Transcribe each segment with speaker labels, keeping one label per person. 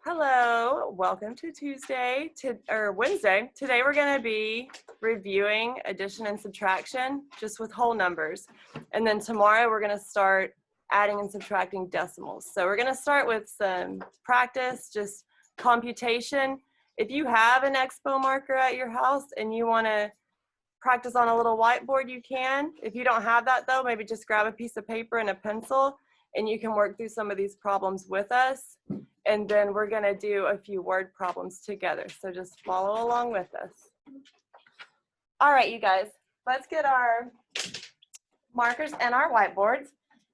Speaker 1: Hello, welcome to Wednesday. Today we're going to be reviewing addition and subtraction just with whole numbers. And then tomorrow we're going to start adding and subtracting decimals. So we're going to start with some practice, just computation. If you have an expo marker at your house and you want to practice on a little whiteboard, you can. If you don't have that though, maybe just grab a piece of paper and a pencil and you can work through some of these problems with us. And then we're going to do a few word problems together. So just follow along with us. All right, you guys, let's get our markers and our whiteboards.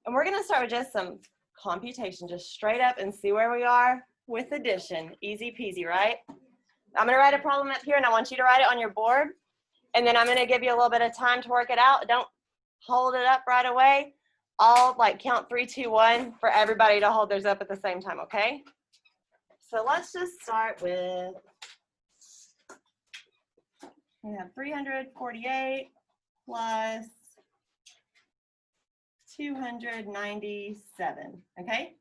Speaker 1: And we're going to start with just some computation, just straight up and see where we are with addition. Easy peasy, right? I'm going to write a problem up here and I want you to write it on your board. And then I'm going to give you a little bit of time to work it out. Don't hold it up right away. I'll count 3, 2, 1 for everybody to hold theirs up at the same time, okay? So let's just start with, we have 348 plus 297, okay?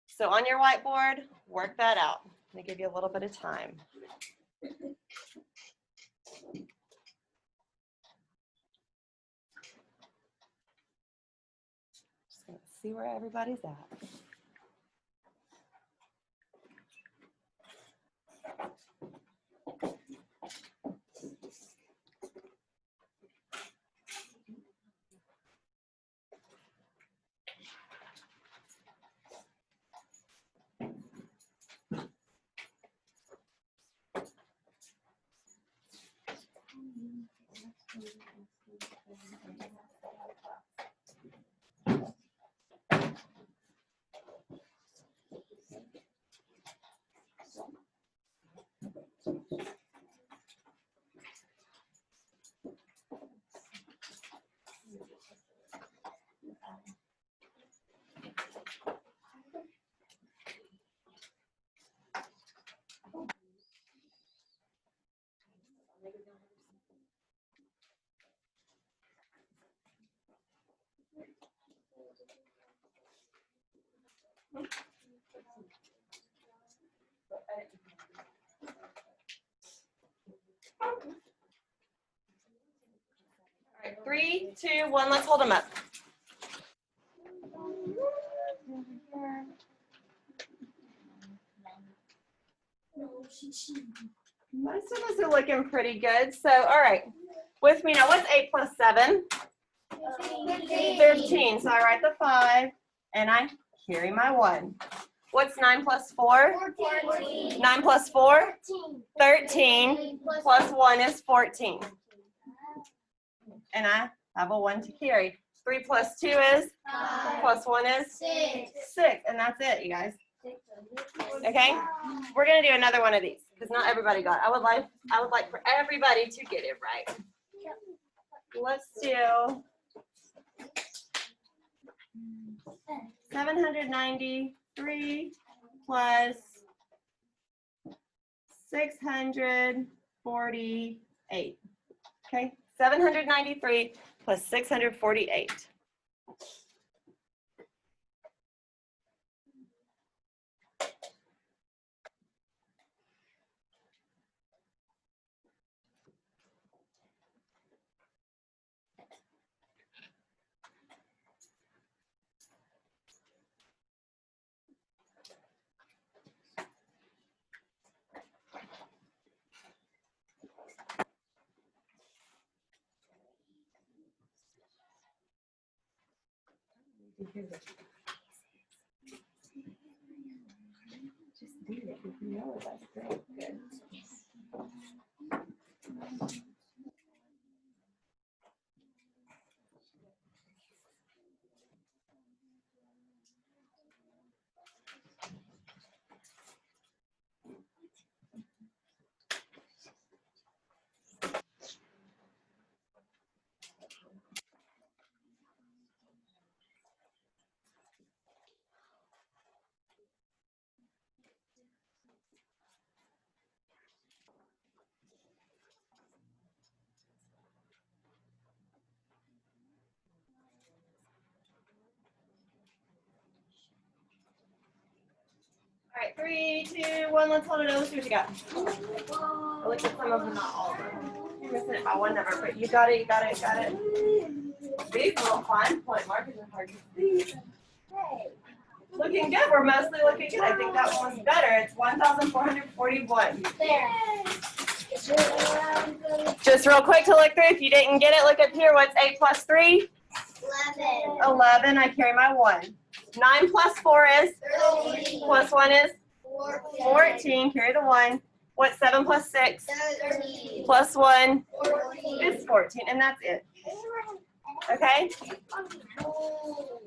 Speaker 1: So on your whiteboard, work that out. I'm gonna give you a little bit of time. Just gonna see where everybody's at. All right, 3, 2, 1, let's hold them up. Most of us are looking pretty good. So, all right, with me now, what's 8 plus 7? 13. So I write the 5 and I carry my 1. What's 9 plus 4?
Speaker 2: 14.
Speaker 1: 9 plus 4? 13. Plus 1 is 14. And I have a 1 to carry. 3 plus 2 is?
Speaker 2: 5.
Speaker 1: Plus 1 is?
Speaker 2: 6.
Speaker 1: 6. And that's it, you guys. Okay? We're going to do another one of these because not everybody got it. I would like for everybody to get it right. Let's do 793 plus 648. Okay, 793 plus 648. Just do it if you know it. That's great. Good. 3, 2, 1. Let's hold it over. Let's see what you got. I looked at some of them, not all of them. You're missing it by one number, but you got it, you got it, you got it. These little fine point markers are hard to see. Looking good. We're mostly looking good. I think that one was better. It's 1,441.
Speaker 2: There.
Speaker 1: Just real quick to look through. If you didn't get it, look up here. What's 8 plus 3?
Speaker 2: 11.
Speaker 1: 11. I carry my 1. 9 plus 4 is?
Speaker 2: 13.
Speaker 1: Plus 1 is?
Speaker 2: 14.
Speaker 1: 14. Carry the 1. What's 7 plus 6?
Speaker 2: 13.
Speaker 1: Plus 1
Speaker 2: 14.
Speaker 1: is 14. And that's it. Okay?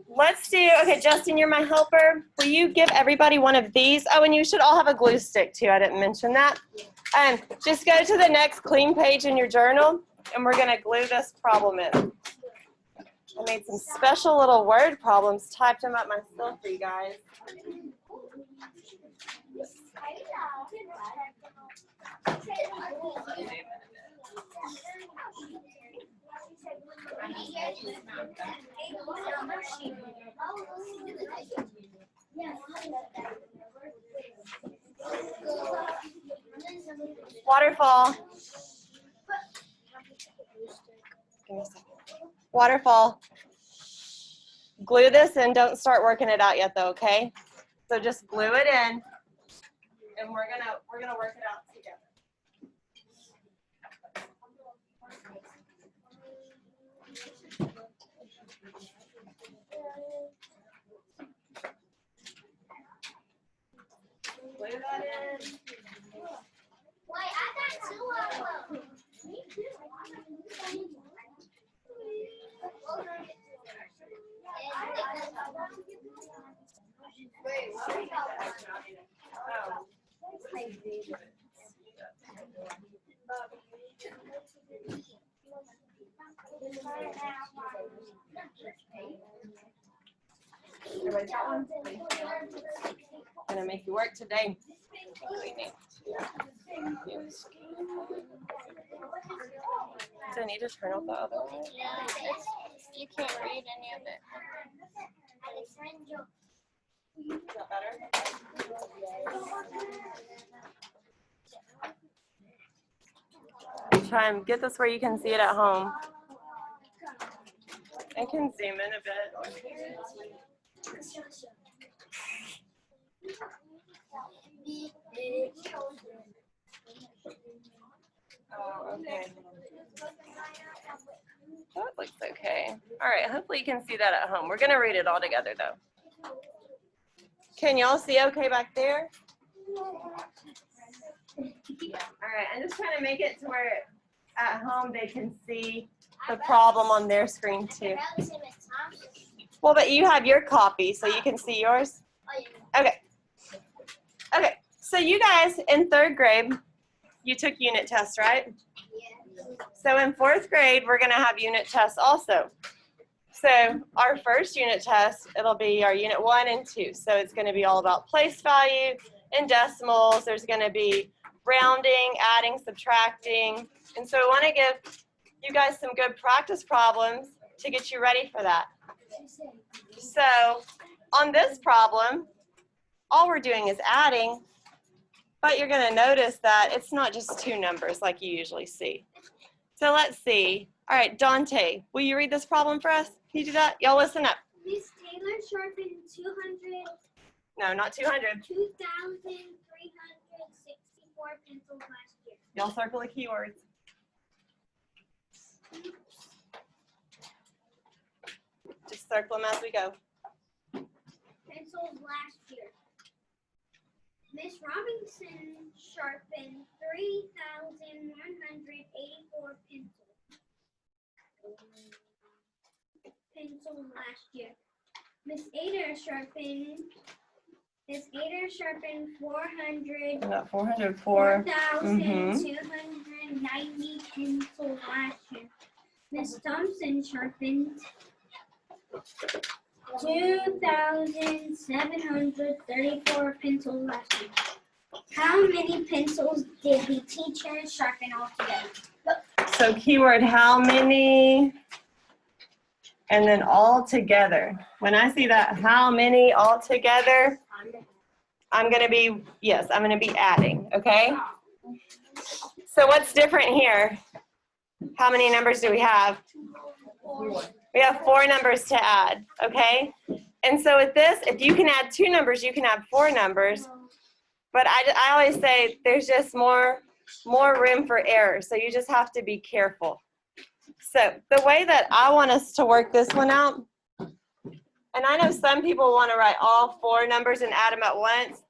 Speaker 1: Let's do, okay, Justin, you're my helper. Will you give everybody one of these? Oh, and you should all have a glue stick too. I didn't mention that. Just go to the next clean page in your journal, and we're going to glue this problem in. I made some special little word problems, typed them up myself for you guys. Waterfall. Give me a second. Waterfall. Glue this in. Don't start working it out yet, though. Okay. So just glue it in, and we're gonna work it out together. Glue that in.
Speaker 2: Wait, I got 2 of them. Me too.
Speaker 1: Wait, oh. Everybody got one? I'm gonna make you work today. Do I need to turn off the other one?
Speaker 2: Yeah, you can't read any of it.
Speaker 1: Is that better? Try and get this where you can see it at home. I can zoom in a bit. Oh, okay. That looks okay. All right, hopefully you can see that at home. We're going to read it all together, though. Can y'all see okay back there? All right, I'm just trying to make it to where at home they can see the problem on their screen, too. Well, but you have your copy, so you can see yours. Okay. Okay, so you guys in 3rd grade, you took unit tests, right? So in 4th grade, we're going to have unit tests also. So our first unit test, it'll be our unit 1 and 2. So it's going to be all about place value and decimals. There's going to be rounding, adding, subtracting. And so we want to give you guys some good practice problems to get you ready for that. So on this problem, all we're doing is adding, but you're going to notice that it's not just 2 numbers like you usually see. So let's see. All right, Dante, will you read this problem for us? Can you do that? Y'all listen up.
Speaker 2: Miss Taylor sharpened 200.
Speaker 1: No, not 200.
Speaker 2: 2,364 pencils last year.
Speaker 1: Y'all circle the keywords. Just circle them as we go.
Speaker 2: Pencils last year. Miss Robinson sharpened 3,184 pencils last year. Miss Ada sharpened 400.
Speaker 1: About 404.
Speaker 2: 4,290 pencils last year. Miss Thompson sharpened 2,734 pencils last year. How many pencils did the teacher sharpen altogether?
Speaker 1: So keyword how many, and then all together. When I see that how many all together, I'm going to be, yes, I'm going to be adding, okay? So what's different here? How many numbers do we have? We have 4 numbers to add, okay? And so with this, if you can add 2 numbers, you can add 4 numbers. But I always say there's just more room for error, so you just have to be careful. So the way that I want us to work this one out, and I know some people want to write all 4 numbers and add them at once.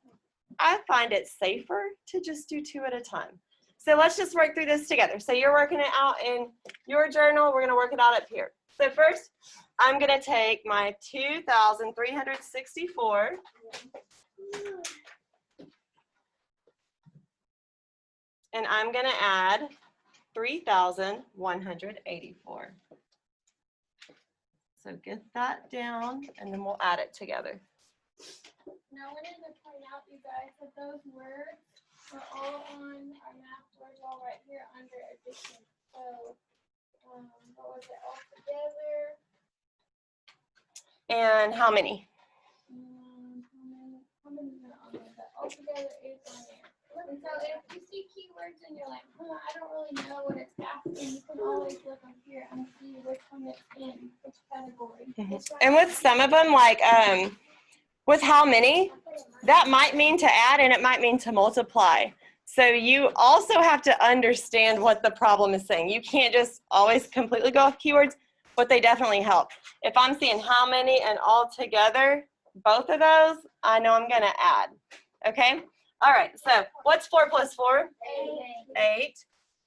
Speaker 1: I find it safer to just do 2 at a time. So let's just work through this together. So you're working it out in your journal. We're going to work it out up here. So first, I'm going to take my 2,364 and I'm going to add 3,184. So get that down, and then we'll add it together.
Speaker 3: Now, I wanted to point out, you guys, that those words are all on our math words all right here under addition. So, what was it, all together?
Speaker 1: And how many?
Speaker 3: How many are on there? But all together is on there. And so if you see keywords and you're like, I don't really know what it's asking, you can always look up here and see which one it's in, which category.
Speaker 1: And with some of them, like with how many, that might mean to add and it might mean to multiply. So you also have to understand what the problem is saying. You can't just always completely go off keywords, but they definitely help. If I'm seeing how many and all together, both of those, I know I'm going to add. Okay? All right, so what's 4 plus 4? 8.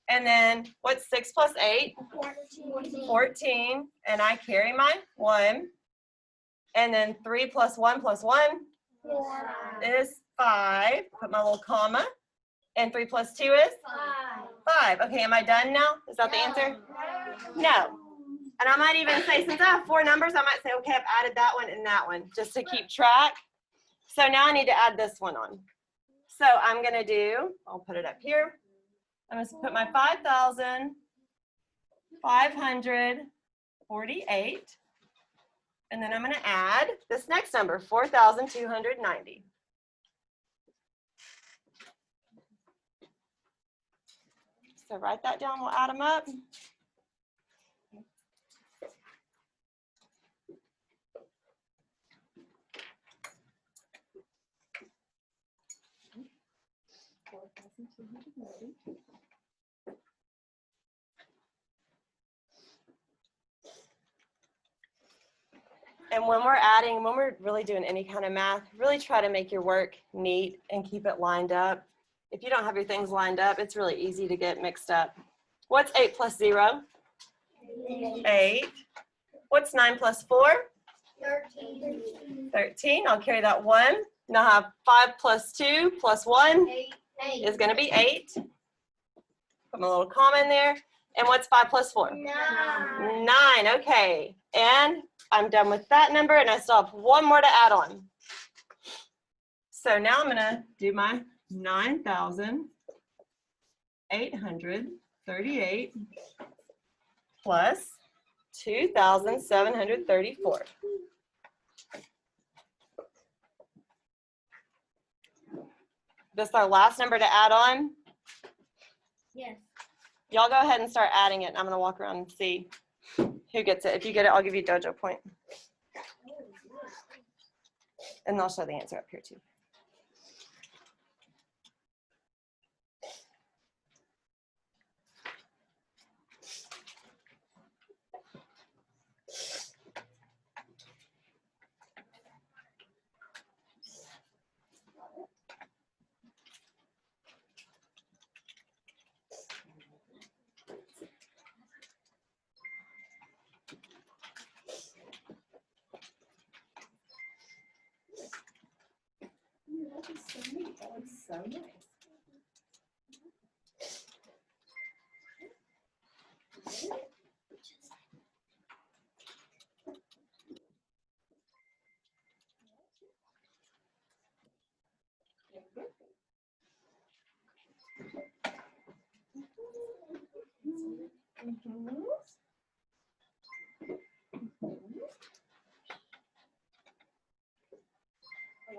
Speaker 1: And then what's 6 plus 8? 14. And I carry my 1. And then 3 plus 1 plus 1 is 5. Put my little comma. And 3 plus 2 is 5. Okay, am I done now? Is that the answer? No. And I might even say, since I have 4 numbers, I might say, okay, I've added that one and that one, just to keep track. So now I need to add this one on. So I'm going to do, I'll put it up here. I'm going to put my 5,548. And then I'm going to add this next number, 4,290. So write that down, we'll add them up. And when we're adding, when we're really doing any kind of math, really try to make your work neat and keep it lined up. If you don't have your things lined up, it's really easy to get mixed up. What's 8 plus 0? 8. What's 9 plus 4? 13. I'll carry that 1. Now I have 5 plus 2 plus 1 is going to be 8. Put my little comma in there. And what's 5 plus 4? 9. Okay. And I'm done with that number, and I still have 1 more to add on. So now I'm going to do my 9,838 plus 2,734. This is our last number to add on.
Speaker 2: Yes.
Speaker 1: Y'all go ahead and start adding it, and I'm going to walk around and see who gets it. If you get it, I'll give you a dojo point. And I'll show the answer up here too. That looks so nice.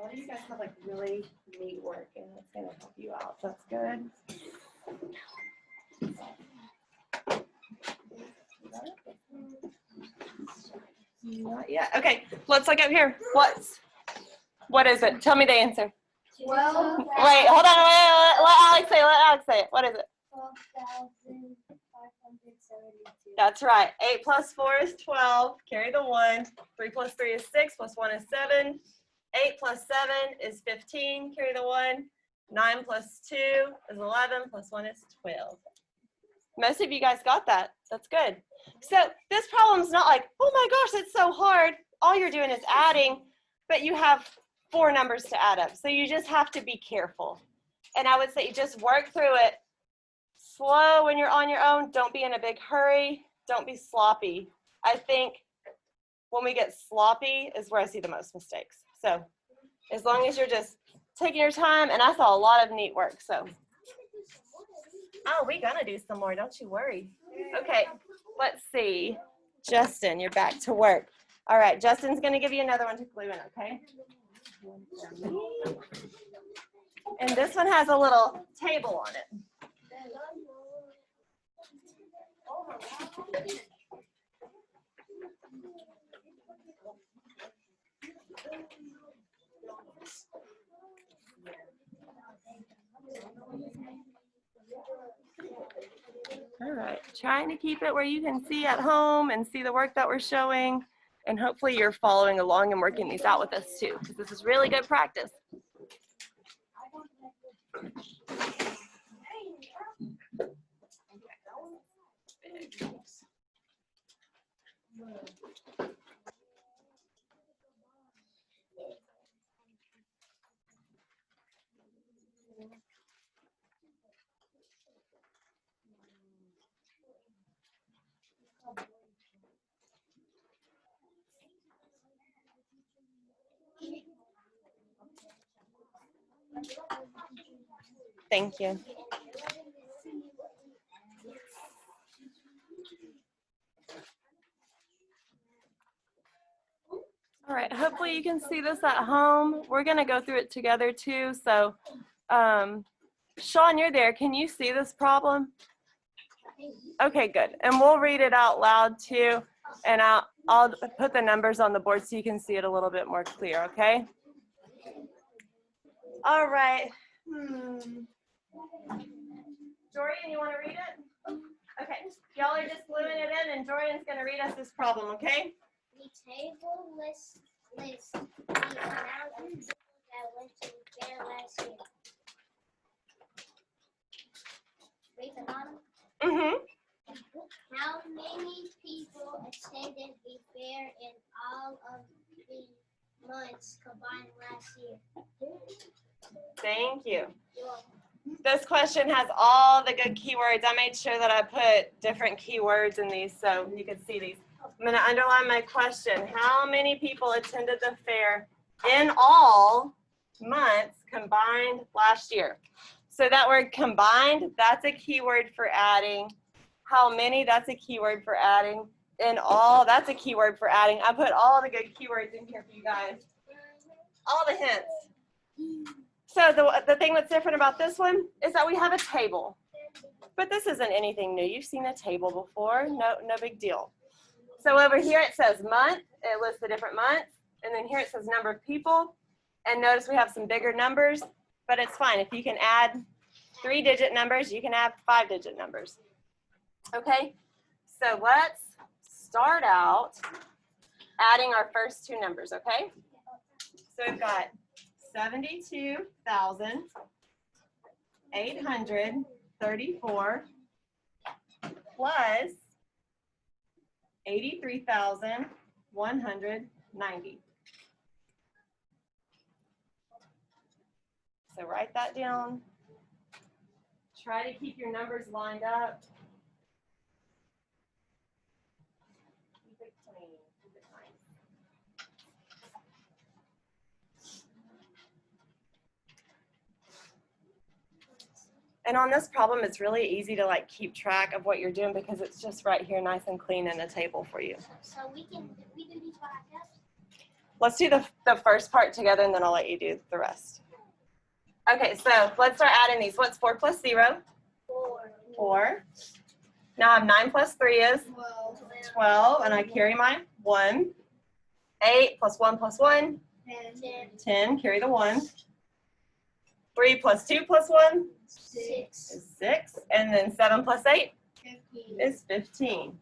Speaker 1: lot of you guys have like really neat work and it's gonna help you out. That's good. Not yet. Okay, let's look up here. What is it? Tell me the answer.
Speaker 2: 12,572.
Speaker 1: Wait, hold on. Wait, let Alex say it. Let Alex say it. What is it?
Speaker 2: 12,572.
Speaker 1: That's right. 8 plus 4 is 12. Carry the 1. 3 plus 3 is 6. Plus 1 is 7. 8 plus 7 is 15. Carry the 1. 9 plus 2 is 11. Plus 1 is 12. Most of you guys got that. That's good. So this problem's not like, oh my gosh, it's so hard. All you're doing is adding, but you have 4 numbers to add up. So you just have to be careful. And I would say just work through it slow when you're on your own. Don't be in a big hurry. Don't be sloppy. I think when we get sloppy is where I see the most mistakes. So as long as you're just taking your time, and I saw a lot of neat work. So, oh, we're gonna do some more. Don't you worry. Okay, let's see. Justin, you're back to work. All right, Justin's gonna give you another one to glue in, okay? And this one has a little table on it. All right, trying to keep it where you can see at home and see the work that we're showing. And hopefully you're following along and working these out with us too, because this is really good practice. Thank you. All right, hopefully you can see this at home. We're gonna go through it together too. So, Sean, you're there. Can you see this problem? Okay, good. And we'll read it out loud too. And I'll put the numbers on the board so you can see it a little bit more clear, okay? All right. Dorian, you want to read it? Okay. Y'all are just gluing it in, and Dorian's going to read us this problem, okay?
Speaker 2: The table lists the amount of people that went to the fair last year. Read the bottom.
Speaker 1: Mm-hmm.
Speaker 2: How many people attended the fair in all of the months combined last year?
Speaker 1: Thank you. This question has all the good keywords. I made sure that I put different keywords in these so you could see these. I'm going to underline my question. How many people attended the fair in all months combined last year? So that word combined, that's a keyword for adding. How many, that's a keyword for adding. In all, that's a keyword for adding. I put all the good keywords in here for you guys. All the hints. So the thing that's different about this one is that we have a table. But this isn't anything new. You've seen a table before. No big deal. So over here it says month. It lists the different months. And then here it says number of people. And notice we have some bigger numbers. But it's fine. If you can add 3-digit numbers, you can add 5-digit numbers. Okay? So let's start out adding our first 2 numbers, okay? So we've got 72,834 plus 83,190. So write that down. Try to keep your numbers lined up. Keep it clean. Keep it nice. And on this problem, it's really easy to like keep track of what you're doing because it's just right here nice and clean in a table for you.
Speaker 2: So we do these by ourselves?
Speaker 1: let's do the first part together and then I'll let you do the rest. Okay, so let's start adding these. What's 4 plus 0? 4. Now I have 9 plus 3 is 12, and I carry my 1. 8 plus 1 plus 1, 10, carry the 1. 3 plus 2 plus 1 is 6, and then 7 plus 8 is 15.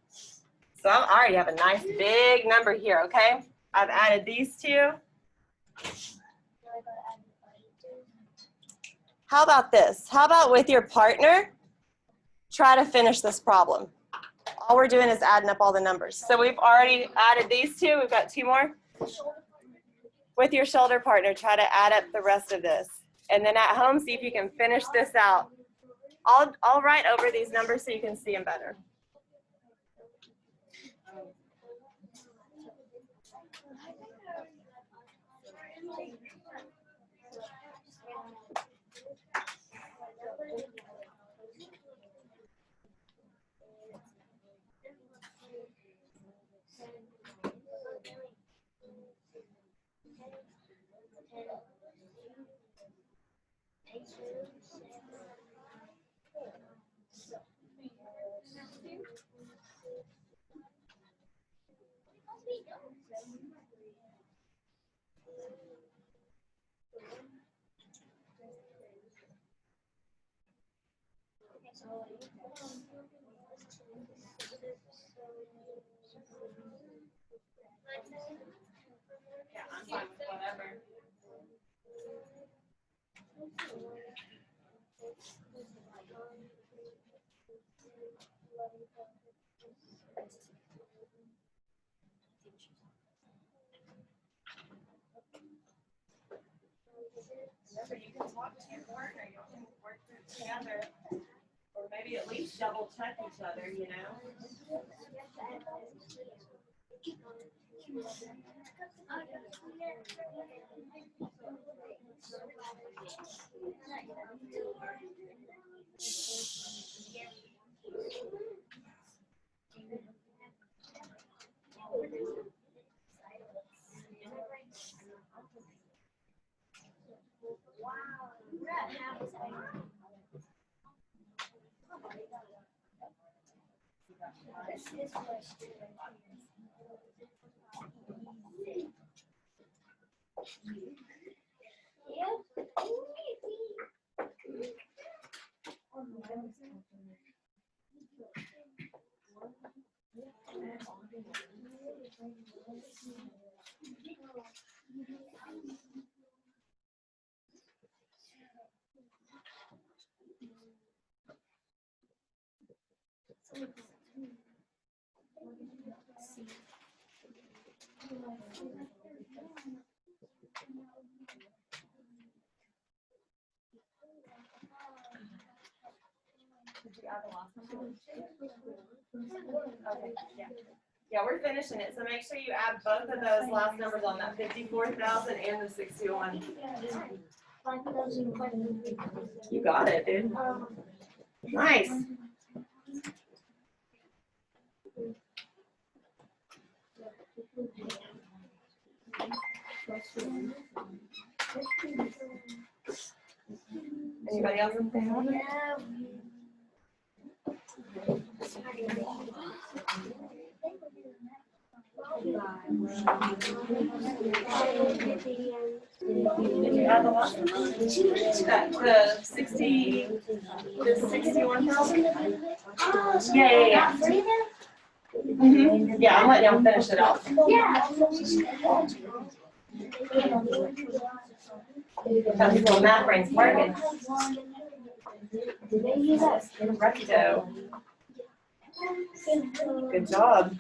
Speaker 1: So I already have a nice big number here, okay? I've added these two. How about this? How about with your partner, try to finish this problem. All we're doing is adding up all the numbers. So we've already added these two. We've got 2 more. With your shoulder partner, try to add up the rest of this. And then at home, see if you can finish this out. I'll write over these numbers so you can see them better. Yeah, I'm fine with whatever. So you can talk to your partner, you can work together, or maybe at least double check each other, you know? Okay, yeah, we're finishing it, so make sure you add both of those last numbers on that 54,000 and the 61. You got it, dude. Nice. Anybody else? Did you add the last one? The 60, the 61,000? Yeah. Yeah, I'm letting y'all finish it out. Because people in math brains working. Recto. Good job.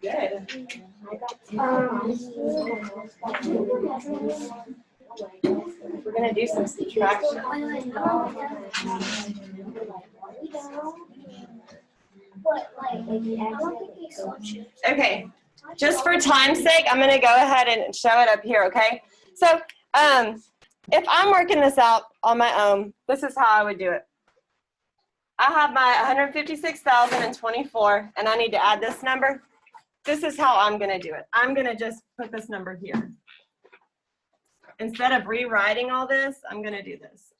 Speaker 1: Good. We're going to do some subtraction. Okay, just for time's sake, I'm going to go ahead and show it up here, okay? So if I'm working this out on my own, this is how I would do it. I have my 156,024, and I need to add this number. this is how I'm gonna do it. I'm gonna just put this number here. Instead of rewriting all this, I'm gonna do this.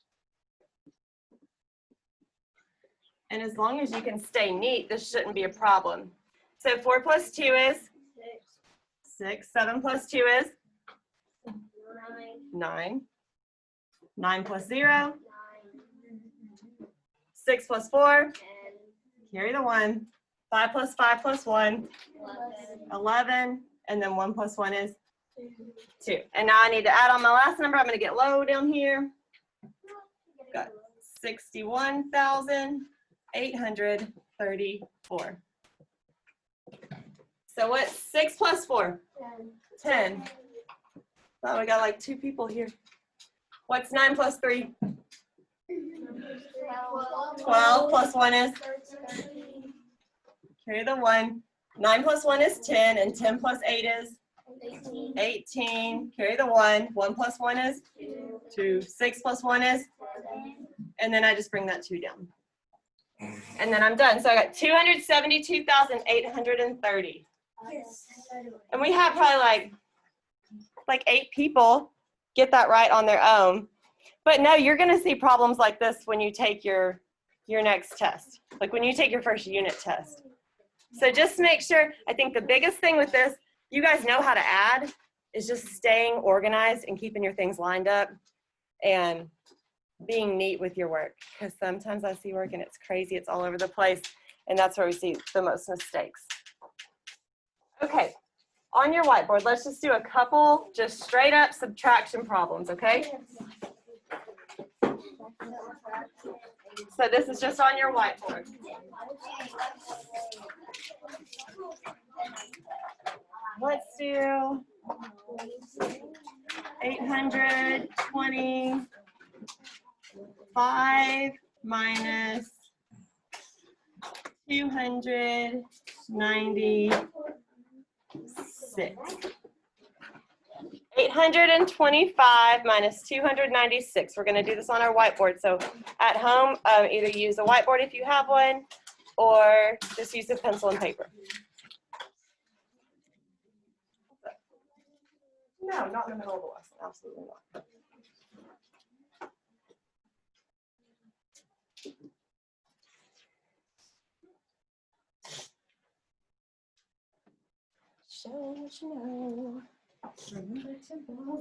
Speaker 1: And as long as you can stay neat, this shouldn't be a problem. So 4 plus 2 is 6. 7 plus 2 is 9. 9 plus 0. 6 plus 4. Carry the 1. 5 plus 5 plus 1. 11. And then 1 plus 1 is 2. And now I need to add on my last number. I'm going to get low down here. Got 61,834. So what's 6 plus 4? 10. Oh, we got like 2 people here. What's 9 plus 3? 12 plus 1 is? Carry the 1. 9 plus 1 is 10, and 10 plus 8 is? 18. Carry the 1. 1 plus 1 is? 2. 6 plus 1 is? And then I just bring that 2 down. And then I'm done. So I got 272,830. And we have probably like 8 people get that right on their own. But no, you're going to see problems like this when you take your next test, like when you take your first unit test. So just make sure, I think the biggest thing with this, you guys know how to add, is just staying organized and keeping your things lined up and being neat with your work. Because sometimes I see work and it's crazy, it's all over the place, and that's where we see the most mistakes. Okay, on your whiteboard, let's just do a couple just straight up subtraction problems, okay? So this is just on your whiteboard. Let's do 825 minus 296. 825 minus 296. We're going to do this on our whiteboard. So at home, either use a whiteboard if you have one, or just use a pencil and paper. No, not in the middle of the lesson. Absolutely not. Show what you know. Remember to borrow.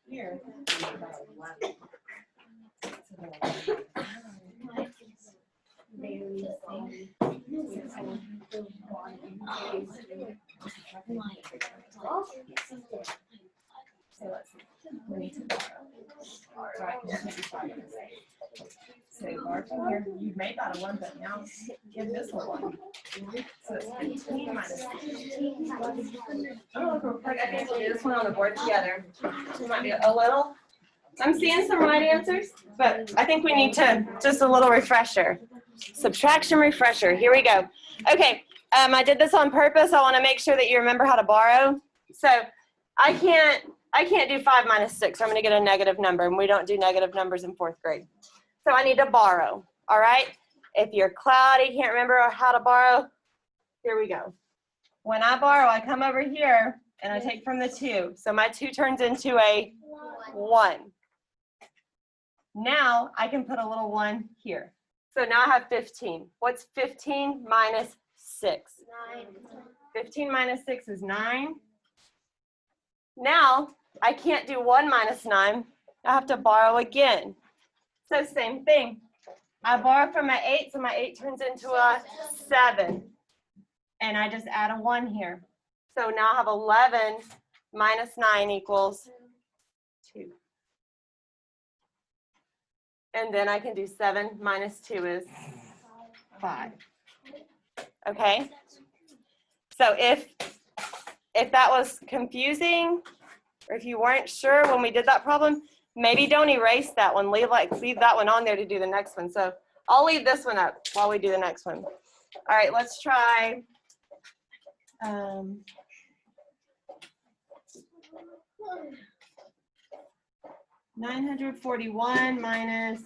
Speaker 1: Here. So margin here, you made that a 1, but now give this a 1. So it's 15 minus 15. I'm gonna look real quick. I think we'll do this one on the board together. It might be a little. I'm seeing some right answers, but I think we need to just a little refresher. Subtraction refresher. Here we go. Okay, I did this on purpose. I want to make sure that you remember how to borrow. So I can't do 5 minus 6. I'm going to get a negative number, and we don't do negative numbers in 4th grade. So I need to borrow. All right. If you're cloudy, can't remember how to borrow, here we go. When I borrow, I come over here and I take from the 2. So my 2 turns into a 1. Now I can put a little 1 here. So now I have 15. What's 15 minus 6?
Speaker 2: 9.
Speaker 1: 15 minus 6 is 9. Now, I can't do 1 minus 9. I have to borrow again. So same thing. I borrow from my 8, so my 8 turns into a 7. And I just add a 1 here. So now I have 11 minus 9 equals 2. And then I can do 7 minus 2 is 5. Okay? So if that was confusing, or if you weren't sure when we did that problem, maybe don't erase that one. Leave that one on there to do the next one. So I'll leave this one up while we do the next one. All right, let's try 941 minus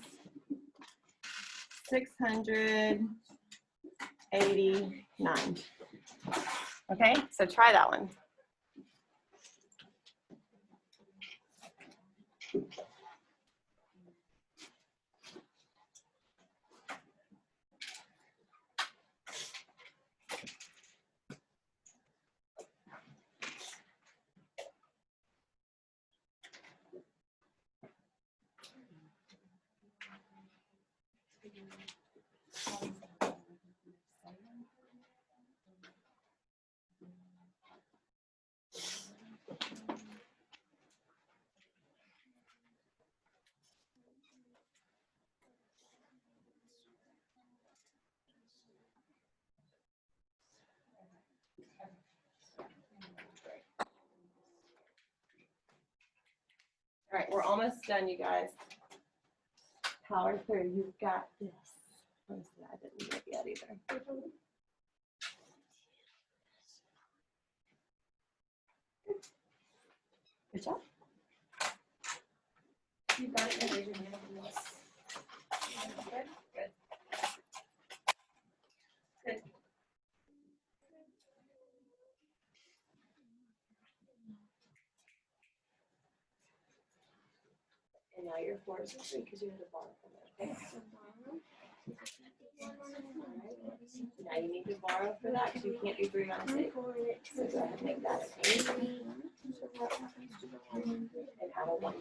Speaker 1: 689. Okay, so try that one. All right, we're almost done, you guys. Power through, you've got this. I didn't do it yet either. Good job. You got it. Good. Good. Good. And now your 4 is 3 because you had a bar from it. Okay. Now you need to borrow for that because you can't do 3 minus 8. So go ahead and make that a 8. And have a 1.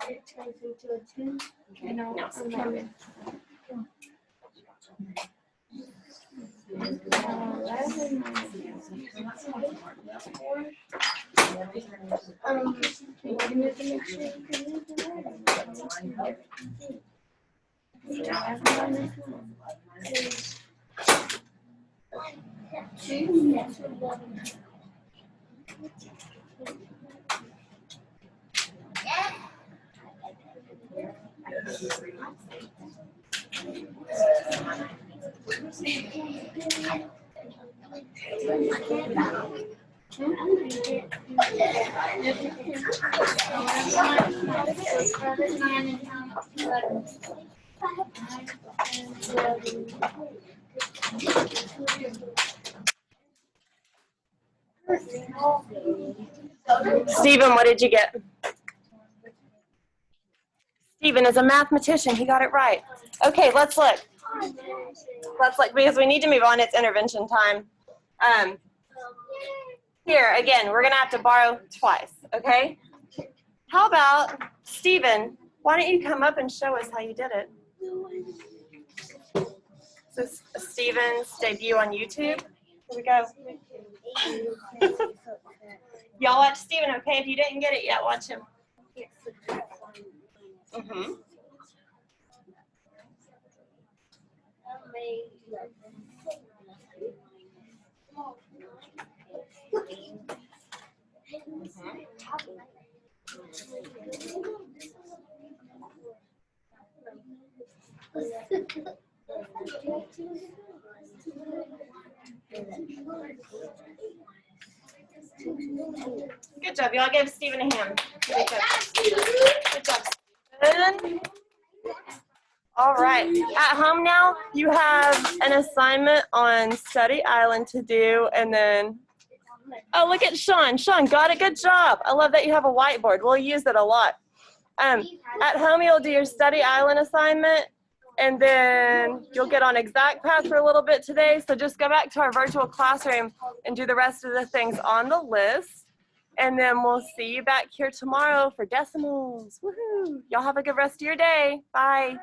Speaker 2: It turns into a 2.
Speaker 1: Okay. Now subtract. Stephen, what did you get? Stephen is a mathematician. He got it right. Okay, let's look. Let's look because we need to move on. It's intervention time. Here, again, we're going to have to borrow twice, okay? How about, Stephen, why don't you come up and show us how you did it? This is Stephen's debut on YouTube. Here we go. Y'all watch Stephen, okay? If you didn't get it yet, watch him. Mm-hmm. Good job. Y'all give Stephen a hand. Good job. Good job, Stephen. All right. At home now, you have an assignment on Study Island to do, and then, oh, look at Sean. Sean got it. Good job. I love that you have a whiteboard. We'll use it a lot. At home, you'll do your Study Island assignment, And then you'll get on ExactPath for a little bit today. So just go back to our virtual classroom and do the rest of the things on the list. And then we'll see you back here tomorrow for decimals. Woohoo! Y'all have a good rest of your day. Bye.